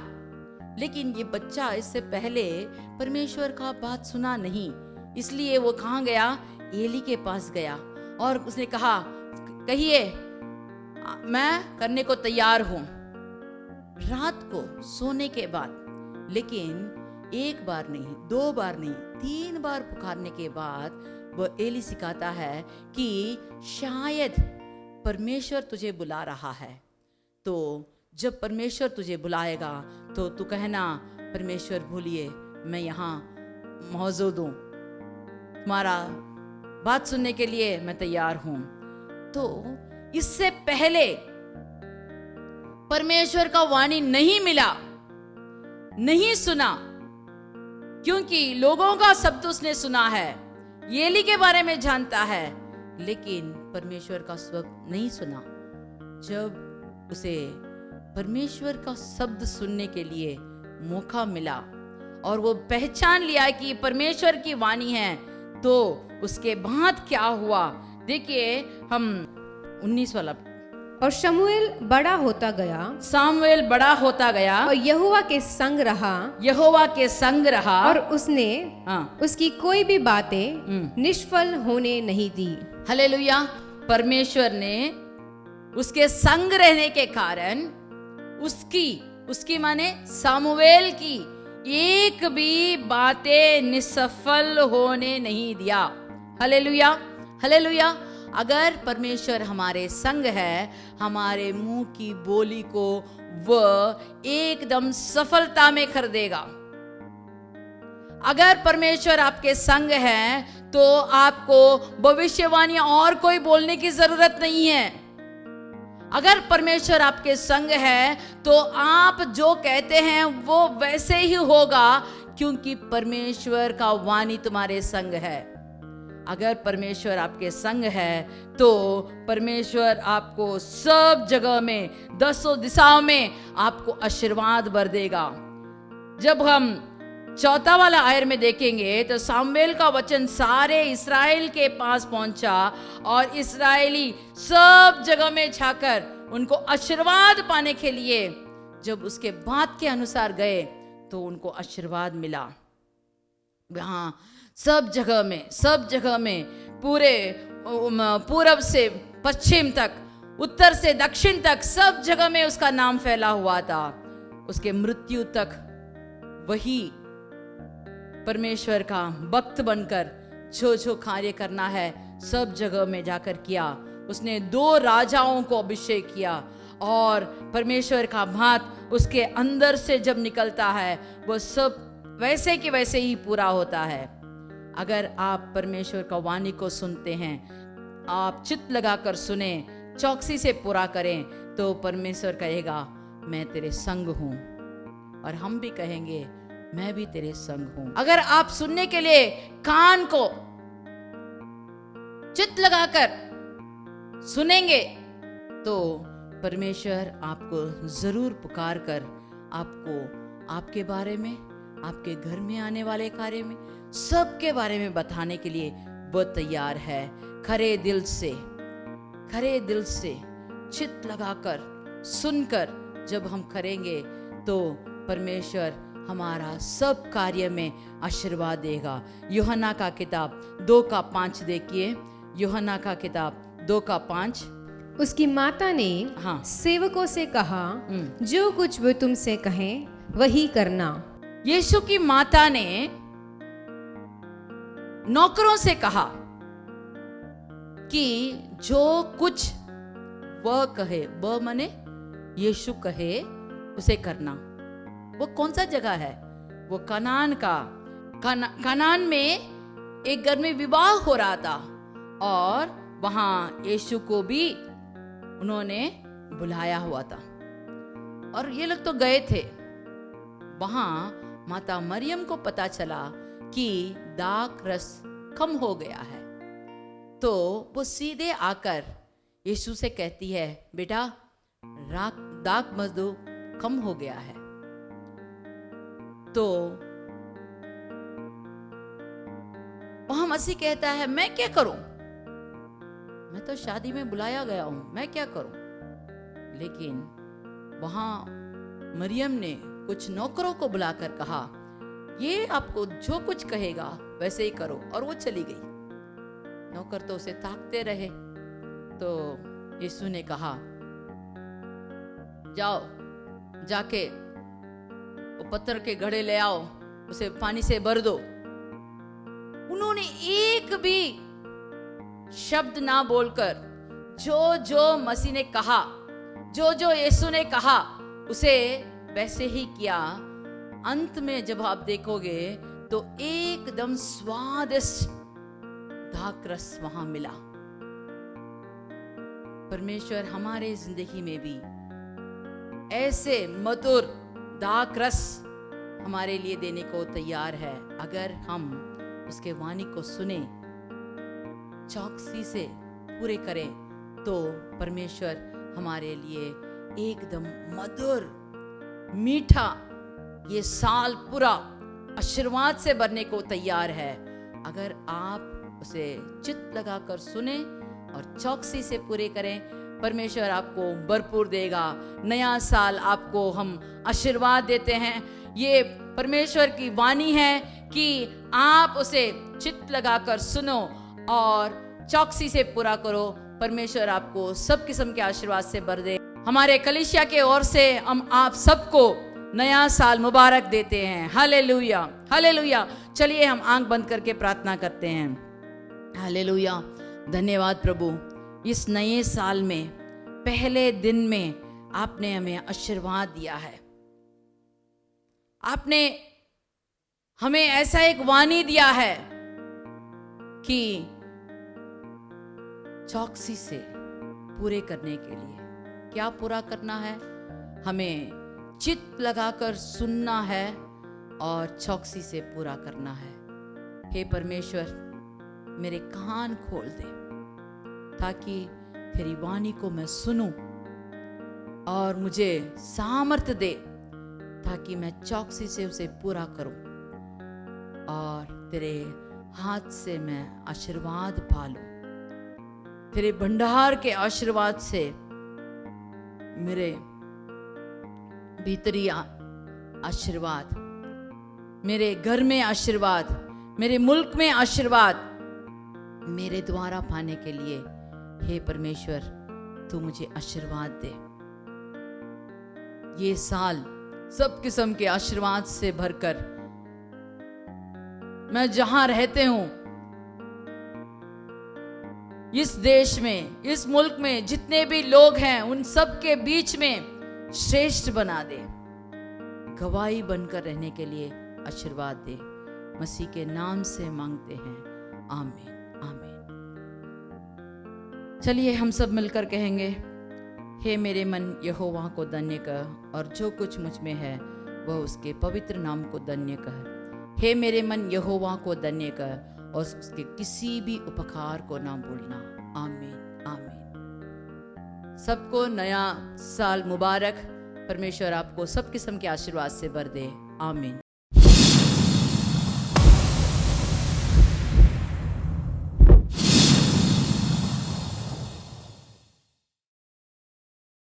लेकिन ये बच्चा इससे पहले परमेश्वर का बात सुना नहीं, इसलिए वो कहाँ गया? एली के पास गया और उसने कहा, कहिए मैं करने को तैयार हूं। रात को सोने के बाद, लेकिन एक बार नहीं, 2 बार नहीं, 3 बार पुकारने के बाद वो एली सिखाता है कि शायद परमेश्वर तुझे बुला रहा है। तो जब परमेश्वर तुझे बुलाएगा तो तू कहना, परमेश्वर बोलिए मैं यहाँ मौजूद हूँ, तुम्हारा बात सुनने के लिए मैं तैयार हूँ। तो इससे पहले परमेश्वर का वाणी नहीं मिला, नहीं सुना, क्योंकि लोगों का शब्द उसने सुना है, एली के बारे में जानता है, लेकिन परमेश्वर का शब्द नहीं सुना। जब उसे परमेश्वर का शब्द सुनने के लिए मौका मिला और वो पहचान लिया कि परमेश्वर की वाणी है, तो उसके बाद क्या हुआ? देखिए हम 19 वाला। और शमूएल बड़ा होता गया, सामुएल बड़ा होता गया और यहोवा के संग रहा, और उसने उसकी कोई भी बातें निष्फल होने नहीं दी। हालेलुया। परमेश्वर ने उसके संग रहने के कारण उसकी माने सामुएल की एक भी बातें निष्फल होने नहीं दिया। Hallelujah, hallelujah. अगर परमेश्वर हमारे संग है, हमारे मुंह की बोली को वह एकदम सफलता में कर देगा। अगर परमेश्वर आपके संग है तो आपको भविष्यवाणी और कोई बोलने की जरूरत नहीं है। अगर परमेश्वर आपके संग है तो आप जो कहते हैं वो वैसे ही होगा, क्योंकि परमेश्वर का वाणी तुम्हारे संग है। अगर परमेश्वर आपके संग है तो परमेश्वर आपको सब जगह में, 10 दिशाओं में आपको आशीर्वाद भर देगा। जब हम 4 वाला आयर में देखेंगे तो सामुएल का वचन सारे इस्राएल के पास पहुंचा और इस्राएली सब जगह में जाकर उनको आशीर्वाद पाने के लिए जब उसके बात के अनुसार गए तो उनको आशीर्वाद मिला। वहां सब जगह में पूरे पूरब से पश्चिम तक, उत्तर से दक्षिण तक सब जगह में उसका नाम फैला हुआ था। उसके मृत्यु तक वही परमेश्वर का भक्त बनकर जो कार्य करना है सब जगह में जाकर किया। उसने 2 राजाओं को अभिषेक किया और परमेश्वर का बात उसके अंदर से जब निकलता है वो सब वैसे कि वैसे ही पूरा होता है। अगर आप परमेश्वर का वाणी को सुनते हैं, आप चित्त लगाकर सुने, चौकसी से पूरा करें, तो परमेश्वर कहेगा मैं तेरे संग हूं, और हम भी कहेंगे मैं भी तेरे संग हूं। अगर आप सुनने के लिए कान को चित्त लगाकर सुनेंगे तो परमेश्वर आपको जरूर पुकार कर आपको आपके बारे में, आपके घर में आने वाले कार्य में, सबके बारे में बताने के लिए वो तैयार है। खरे दिल से चित्त लगाकर सुनकर जब हम करेंगे तो परमेश्वर हमारा सब कार्य में आशीर्वाद देगा। यूहन्ना का किताब 2:5 देखिए, यूहन्ना का किताब 2:5। उसकी माता ने हाँ। सेवकों से कहा, जो कुछ वो तुमसे कहें वही करना। यीशु की माता ने नौकरों से कहा कि जो कुछ वह कहे, वह माने यीशु कहे उसे करना। वो कौन सा जगह है? वो कनान का, कनान में एक घर में विवाह हो रहा था और वहां यीशु को भी उन्होंने बुलाया हुआ था और ये लोग तो गए थे। वहां माता मरियम को पता चला कि दाख रस कम हो गया है, तो वो सीधे आकर यीशु से कहती है, बेटा दाख मजदू कम हो गया है। तो वहां मसीह कहता है, मैं क्या करूं? मैं तो शादी में बुलाया गया हूं, मैं क्या करूं? लेकिन वहां मरियम ने कुछ नौकरों को बुलाकर कहा, ये आपको जो कुछ कहेगा वैसे ही करो, और वो चली गई। नौकर तो उसे ताकते रहे। तो यीशु ने कहा, जाओ जाके वो पत्थर के घड़े ले आओ, उसे पानी से भर दो। उन्होंने एक भी शब्द ना बोलकर जो जो मसीह ने कहा, जो जो यीशु ने कहा, उसे वैसे ही किया। अंत में जब आप देखोगे तो एकदम स्वादिष्ट दाखरस वहां मिला। परमेश्वर हमारे जिंदगी में भी ऐसे मधुर दाखरस हमारे लिए देने को तैयार है, अगर हम उसके वाणी को सुने, चौकसी से पूरे करें, तो परमेश्वर हमारे लिए एकदम मधुर मीठा ये साल पूरा आशीर्वाद से भरने को तैयार है। अगर आप उसे चित्त लगाकर सुने और चौकसी से पूरे करें, परमेश्वर आपको भरपूर देगा। नया साल आपको हम आशीर्वाद देते हैं। ये परमेश्वर की वाणी है कि आप उसे चित्त लगाकर सुनो और चौकसी से पूरा करो। परमेश्वर आपको सब किस्म के आशीर्वाद से भर दे। हमारे कलीसिया के ओर से हम आप सबको नया साल मुबारक देते हैं। Hallelujah, hallelujah. चलिए हम आंख बंद करके प्रार्थना करते हैं। हालेलुया, धन्यवाद प्रभु, इस नए साल में पहले दिन में आपने हमें आशीर्वाद दिया है। आपने हमें ऐसा एक वाणी दिया है कि चौकसी से पूरे करने के लिए क्या पूरा करना है? हमें चित्त लगाकर सुनना है और चौकसी से पूरा करना है। हे परमेश्वर, मेरे कान खोल दे ताकि तेरी वाणी को मैं सुनूं और मुझे सामर्थ्य दे ताकि मैं चौकसी से उसे पूरा करूं और तेरे हाथ से मैं आशीर्वाद पालूं। तेरे भंडार के आशीर्वाद से मेरे भीतरी आशीर्वाद, मेरे घर में आशीर्वाद, मेरे मुल्क में आशीर्वाद मेरे द्वारा पाने के लिए हे परमेश्वर तू मुझे आशीर्वाद दे। ये साल सब किस्म के आशीर्वाद से भरकर मैं जहां रहते हूं, इस देश में, इस मुल्क में जितने भी लोग हैं, उन सब के बीच में श्रेष्ठ बना दे। गवाही बनकर रहने के लिए आशीर्वाद दे। मसीह के नाम से मांगते हैं, आमीन, आमीन। चलिए हम सब मिलकर कहेंगे, हे मेरे मन यहोवा को धन्य कह और जो कुछ मुझ में है वह उसके पवित्र नाम को धन्य कह। हे मेरे मन यहोवा को धन्य कह और उसके किसी भी उपकार को ना भूलना। आमीन, आमीन। सबको नया साल मुबारक। परमेश्वर आपको सब किस्म के आशीर्वाद से भर दे। आमीन।